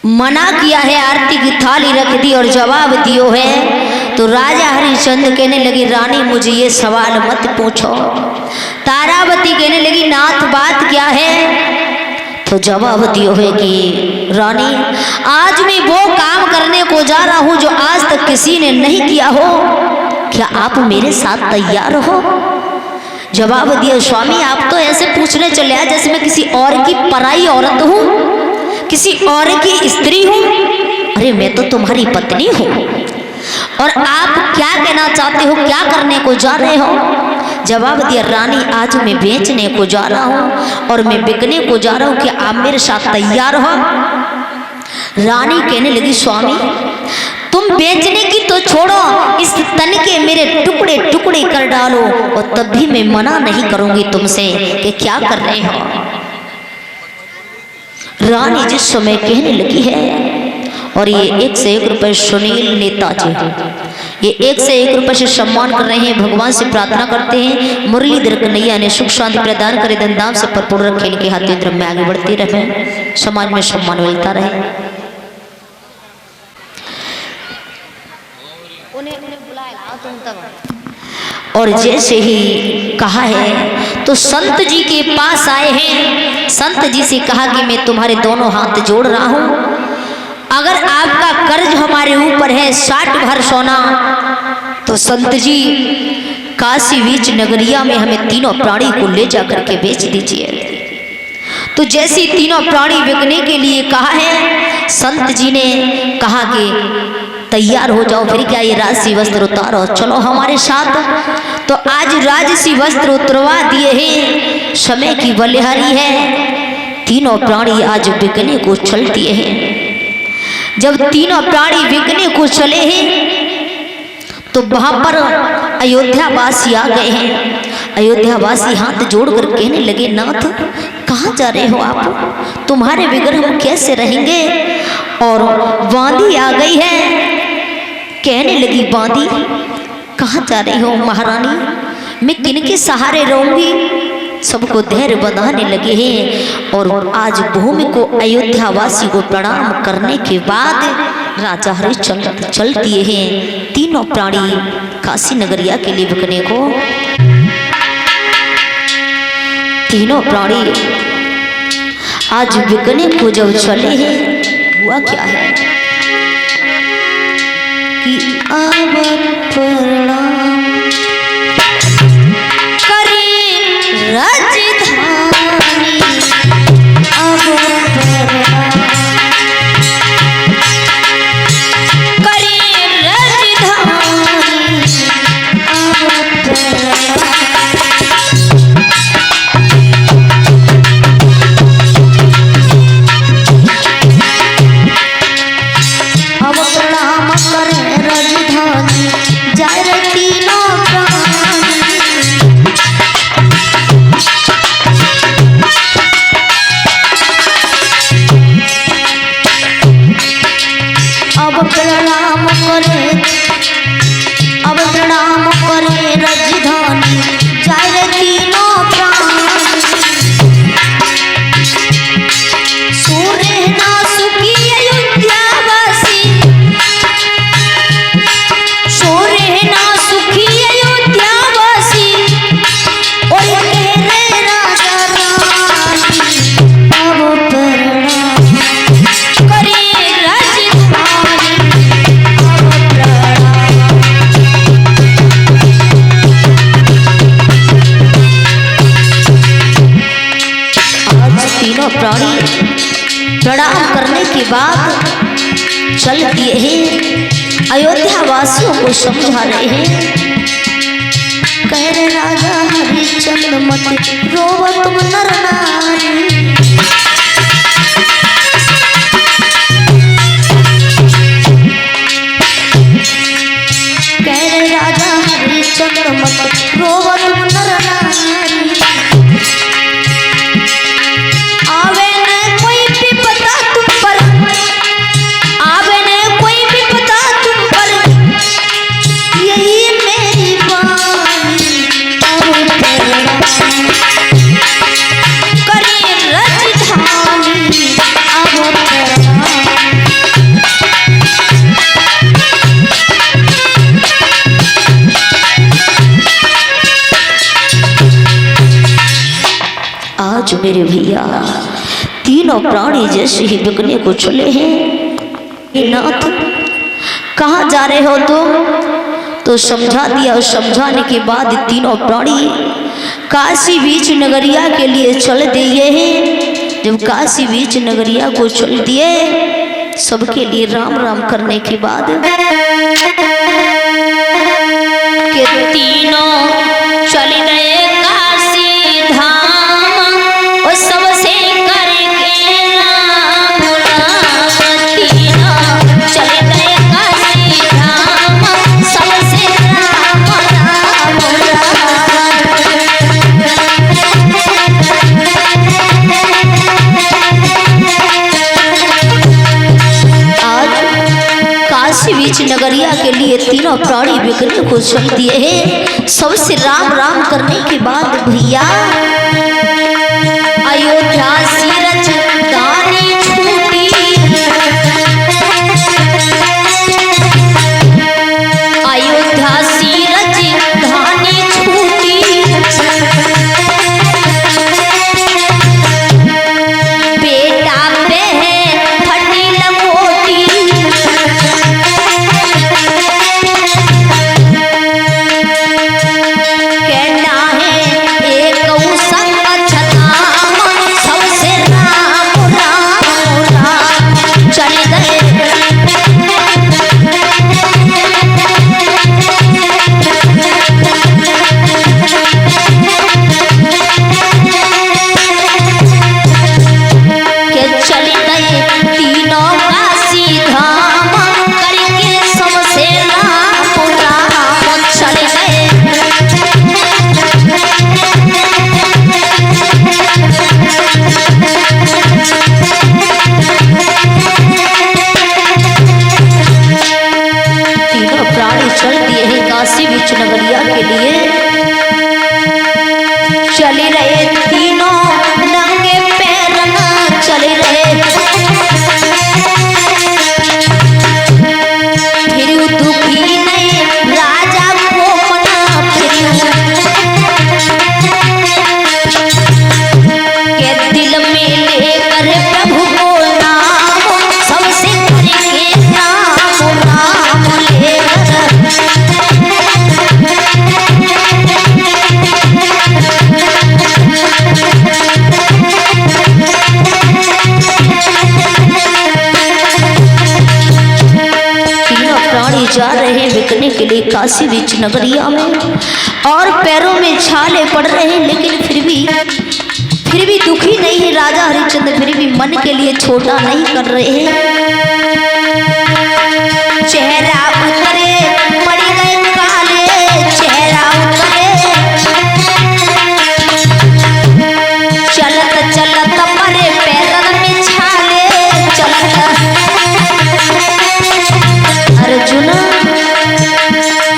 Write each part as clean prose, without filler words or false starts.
मना किया है, आरती की थाली रख दी और जवाब दियो है। तो राजा हरिश्चंद्र कहने लगी रानी मुझे ये सवाल मत पूछो। तारावती कहने लगी नाथ बात क्या है? तो जवाब दियो है कि रानी आज मैं वो काम करने को जा रहा हूं जो आज तक किसी ने नहीं किया हो, क्या आप मेरे साथ तैयार हो? जवाब दिया स्वामी आप तो ऐसे पूछने चले आए जैसे मैं किसी और की पराई औरत हूं, किसी और की स्त्री हूं। अरे मैं तो तुम्हारी पत्नी हूं। और आप क्या कहना चाहते हो, क्या करने को जा रहे हो? जवाब दिया रानी आज मैं बेचने को जा रहा हूं और मैं बिकने को जा रहा हूं, कि आप मेरे साथ तैयार हो? रानी कहने लगी स्वामी तुम बेचने की तो छोड़ो, इस तन के मेरे टुकड़े टुकड़े कर डालो और तब भी मैं मना नहीं करूंगी तुमसे कि क्या कर रहे हो। रानी जिस समय कहने लगी है, और ये 1 से 1 रुपए सुनील नेताजी, ये 1 से 1 रुपए से सम्मान कर रहे हैं। भगवान से प्रार्थना करते हैं मुरलीधर कन्हैया ने सुख शांति प्रदान करे, धनधाम से भरपूर रखे, इनके हाथों द्रव्य में आगे बढ़ती रहे, समाज में सम्मान मिलता रहे। और जैसे ही कहा है तो संत जी के पास आए हैं। संत जी से कहा कि मैं तुम्हारे दोनों हाथ जोड़ रहा हूं, अगर आपका कर्ज हमारे ऊपर है 60 भर सोना, तो संत जी काशी बीच नगरिया में हमें तीनों प्राणी को ले जाकर के बेच दीजिए। तो जैसे तीनों प्राणी बिकने के लिए कहा है, संत जी ने कहा कि तैयार हो जाओ, फिर क्या ये राजसी वस्त्र उतारो, चलो हमारे साथ। तो आज राजसी वस्त्र उतरवा दिए हैं, समय की बलिहारी है। तीनों प्राणी आज बिकने को चल दिए हैं। जब तीनों प्राणी बिकने को चले हैं तो वहां पर अयोध्यावासी आ गए हैं। अयोध्यावासी हाथ जोड़कर कहने लगे नाथ कहाँ जा रहे हो आप, तुम्हारे बगैर हम कैसे रहेंगे? और बांदी आ गई है, कहने लगी बांदी कहाँ जा रही हो महारानी, मैं किनके सहारे रहूंगी? सबको धैर्य बंधाने लगे हैं। और आज भूमि को अयोध्यावासी को प्रणाम करने के बाद राजा हरिश्चंद्र चल दिए हैं तीनों प्राणी काशी नगरिया के लिए बिकने को। तीनों प्राणी आज बिकने को जब चले हैं, हुआ क्या है कि अब प्रणाम करे राजधानी, अब प्रणाम करे राजधानी, अब प्रणाम। अब प्रणाम करे राजधानी, जाय रे तीनों प्राणी। अब प्रणाम करे, अब प्रणाम करे राजधानी, जाय रे तीनों प्राणी। सूर्य ना सुखी अयोध्यावासी, सूर्य ना सुखी अयोध्यावासी, और कह रहे राजा रानी, अब प्रणाम करे राजधानी, अब प्रणाम। आज तीनों प्राणी प्रणाम करने के बाद चल दिए हैं। अयोध्या वासियों को समझा रहे हैं, कह रहे राजा हरिश्चंद्र मत रोवो तुम नर नारी, कह रहे राजा हरिश्चंद्र मत रोवो तुम नर नारी। आवे न कोई विपदा तुम पर, आवे न कोई विपदा तुम पर, यही मेरी वाणी, अब प्रणाम करे मेरे भैया, तीनों प्राणी जैसे ही बिकने को चले हैं। नाथ कहाँ जा रहे हो तुम? तो समझा दिया, और समझाने के बाद तीनों प्राणी काशी बीच नगरिया के लिए चल दिए हैं। जब काशी बीच नगरिया को चल दिए, सबके लिए राम राम करने के बाद के तीनों चले गए काशी धाम, और सबसे करके राम राम। तीनों चले गए काशी धाम, सबसे राम राम काशी बीच नगरिया के लिए तीनों प्राणी बिकने को चल दिए हैं। सबसे राम राम करने के बाद भैया अयोध्या सीरज दानी छूटी, अयोध्या सीरज धानी छूटी, बेटा पे फटी लंगोटी, कहना है एक संग छताम, सबसे राम राम राम चल गए। के चल गए तीनों काशी धाम, करके सबसे राम राम चल गए। तीनों प्राणी चल दिए हैं काशी बीच नगरिया के लिए। चले रहे तीनों नंगे पैर न चले रहे, फिर दुखी नहीं राजा को मना, के दिल में लेकर प्रभु को नाम, सबसे करके राम राम लेकर। तीनों प्राणी जा रहे हैं बिकने के लिए काशी बीच नगरिया में, और पैरों में छाले पड़ रहे हैं, लेकिन फिर भी दुखी नहीं है राजा हरिश्चंद्र, फिर भी मन के लिए छोटा नहीं कर रहे हैं। चेहरा उतरे पड़ गए काले, चेहरा उतरे, चलत चलत मरे पैरन में छाले, चलत अर्जुन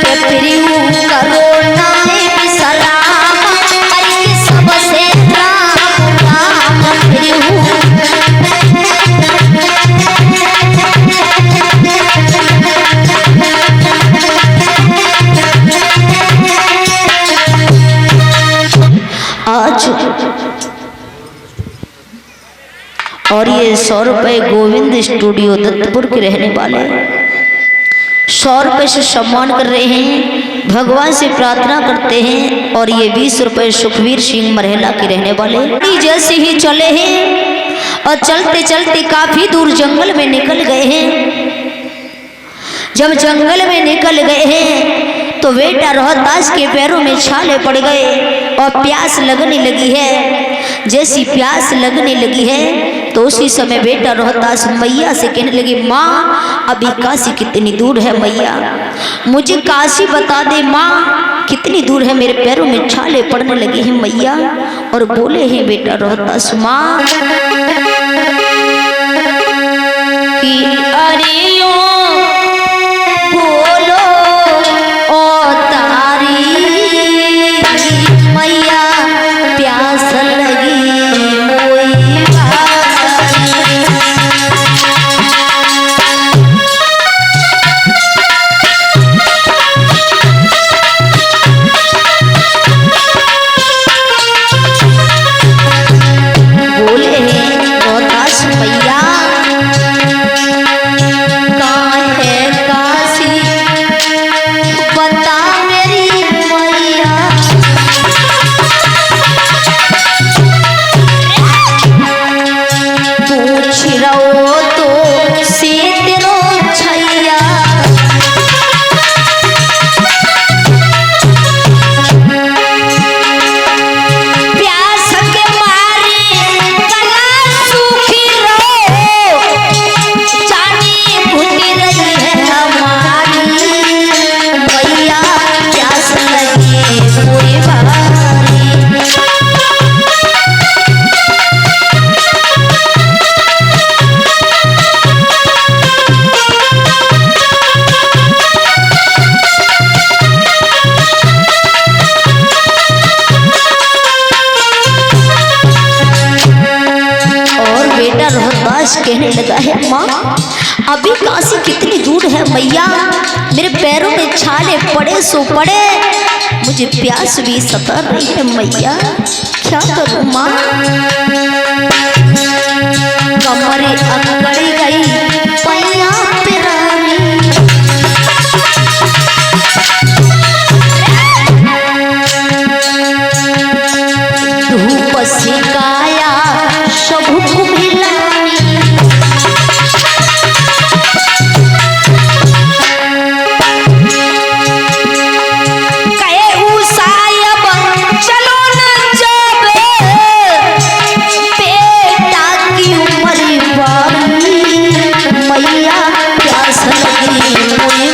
के प्रियु करो नाम सलाम, करके सबसे राम राम प्रियु। आज और ये 100 रुपए गोविंद स्टूडियो दत्तपुर के रहने वाले 100 रुपए से सम्मान कर रहे हैं, भगवान से प्रार्थना करते हैं। और ये 20 रुपए सुखवीर सिंह मरहेला के रहने वाले जैसे ही चले हैं, और चलते चलते काफी दूर जंगल में निकल गए हैं। जब जंगल में निकल गए हैं तो बेटा रोहतास के पैरों में छाले पड़ गए, और प्यास लगने लगी है। जैसी प्यास लगने लगी है तो उसी समय बेटा रोहतास मैया से कहने लगी, माँ अभी काशी कितनी दूर है मैया, मुझे काशी बता दे माँ कितनी दूर है, मेरे पैरों में छाले पड़ने लगे हैं मैया। और बोले हैं बेटा रोहतास माँ कि अरे बोलो ओ तारी मैया, प्यास लगी मोई लगा है माँ, अभी काशी कितनी दूर है मैया, मेरे पैरों में छाले पड़े सो पड़े, मुझे प्यास भी सता रही है मैया, क्या करूँ माँ। कमरे अकड़ गई पैया पे रानी, धूप सिकाया सब कुम्हिलानी, कहे उसायब चलो न जाबे, बेटा की उम्र बारी, मैया प्यास लगी मुझे।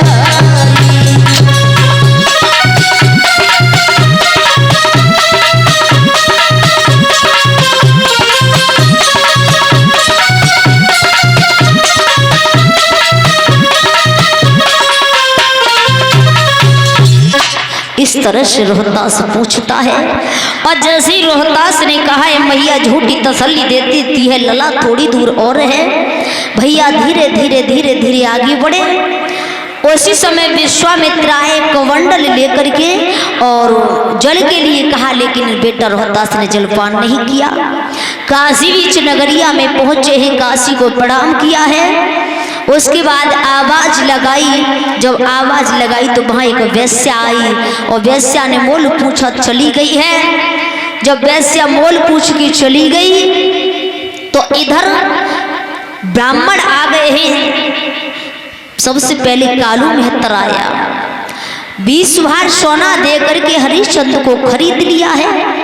इस तरह से रोहतास पूछता है, और जैसे ही रोहतास ने कहा है मैया झूठी तसल्ली दे देती है, लला थोड़ी दूर और है, भैया धीरे धीरे धीरे धीरे आगे बढ़े। उसी समय विश्वामित्र आए कमंडल लेकर के और जल के लिए कहा, लेकिन बेटा रोहतास ने जलपान नहीं किया। काशी बीच नगरिया में पहुंचे हैं, काशी को प्रणाम किया है। उसके बाद आवाज लगाई, जब आवाज लगाई तो वहां एक वैश्या आई और वैश्या ने मोल पूछा, चली गई है। जब वैश्या मोल पूछ के चली गई तो इधर ब्राह्मण आ गए हैं। सबसे पहले कालू मेहतर आया, 20 भार सोना दे करके हरिश्चंद्र को खरीद लिया है।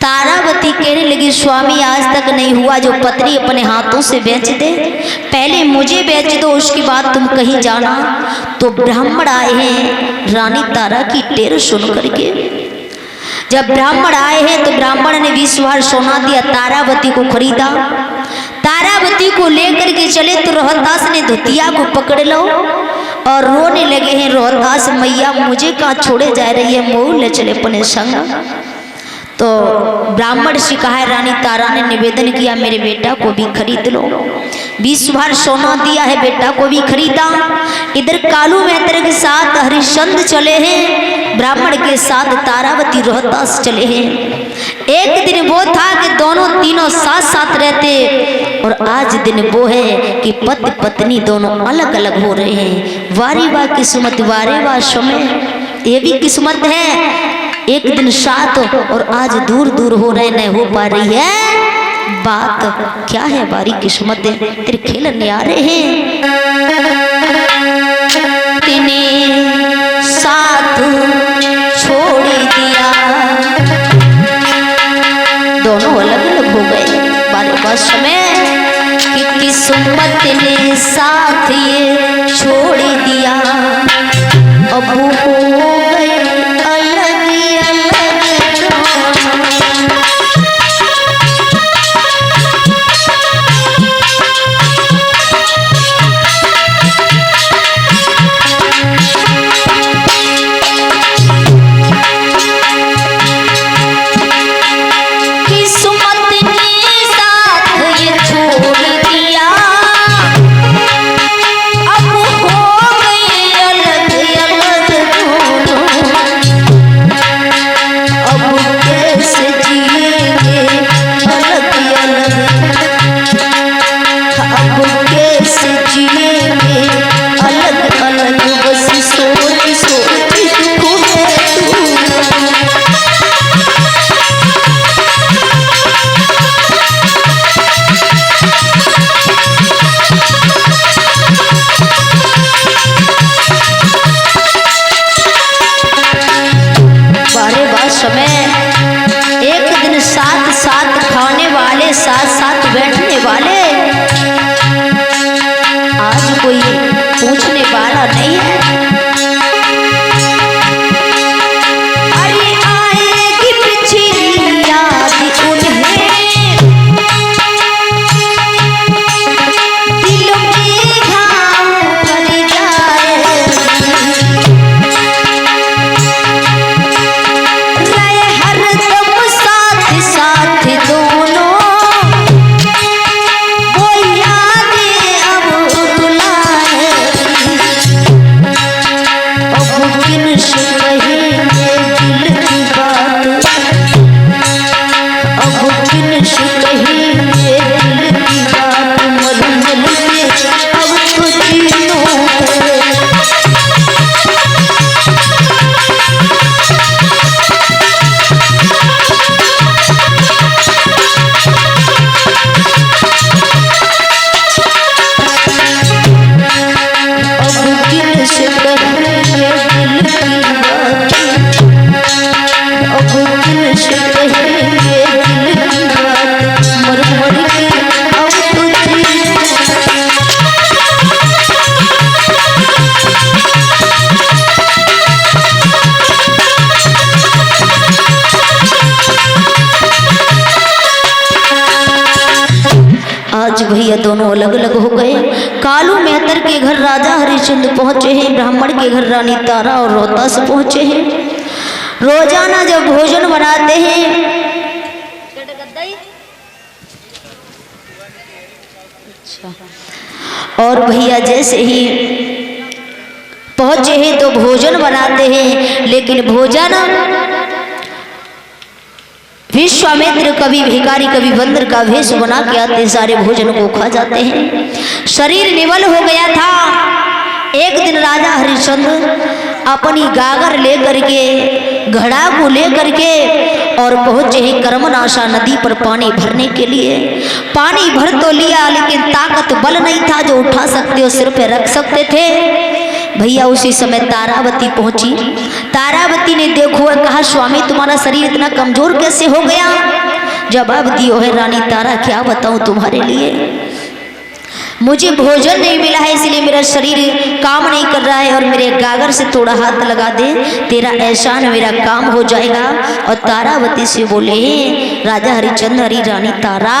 तारावती कहने लगी, स्वामी आज तक नहीं हुआ जो पत्नी अपने हाथों से बेच दे, पहले मुझे बेच दो, उसके बाद तुम कहीं जाना। तो ब्राह्मण आए हैं रानी तारा की टेर सुन करके। जब ब्राह्मण आए हैं तो ब्राह्मण ने 20 भार सोना दिया, तारावती को खरीदा। तारावती को लेकर के चले तो रोहतास ने धुतिया को पकड़ लो और रोने लगे हैं, रोहतास मैया मुझे कहाँ छोड़े जा रही है, मोह ले चले अपने संग। तो ब्राह्मण से कहा, रानी तारा ने निवेदन किया मेरे बेटा को भी खरीद लो। 20 भार सोना दिया है, बेटा को भी खरीदा। इधर कालू मेहतर के साथ हरिश्चंद्र चले हैं, ब्राह्मण के साथ तारावती रोहतास चले हैं। एक दिन वो था कि दोनों तीनों साथ साथ रहते, और आज दिन वो है कि पति पत्नी दोनों अलग अलग हो रहे हैं। वारी वाह किस्मत, वारे वाह समय, ये भी किस्मत है। एक दिन साथ और आज दूर दूर हो रहे, नहीं हो पा रही है बात। क्या है बारी किस्मत है, तेरे खेल न्यारे हैं। तेने साथ छोड़ दिया, दोनों अलग अलग हो गए। बारे बस में कि किस्मत ने साथ ये छोड़ दिया, अब हो गए अलग अलग। भैया दोनों अलग अलग हो गए। कालू मेहतर के घर राजा हरिश्चंद्र पहुंचे हैं, ब्राह्मण के घर रानी तारा और रोहतास पहुंचे हैं। रोजाना जब भोजन बनाते हैं और भैया जैसे ही पहुंचे हैं तो भोजन बनाते हैं, लेकिन भोजन विश्वामित्र कभी भिखारी कभी बंदर का वेश बना के आते, सारे भोजन को खा जाते हैं। शरीर निवल हो गया था। एक दिन राजा हरिश्चंद्र अपनी गागर लेकर के घड़ा को लेकर के और पहुंचे हैं कर्मनाशा नदी पर पानी भरने के लिए। पानी भर तो लिया, लेकिन ताकत बल नहीं था जो उठा सकते और सिर पे रख सकते थे। भैया उसी समय तारावती पहुंची। तारावती ने देखो कहा, स्वामी तुम्हारा शरीर इतना कमजोर कैसे हो गया? जवाब दियो है, रानी तारा क्या बताऊं तुम्हारे लिए, मुझे भोजन नहीं मिला है इसलिए मेरा शरीर काम नहीं कर रहा है, और मेरे गागर से थोड़ा हाथ लगा दे, तेरा एहसान मेरा काम हो जाएगा। और तारावती से बोले राजा हरिश्चंद्र, हरी रानी तारा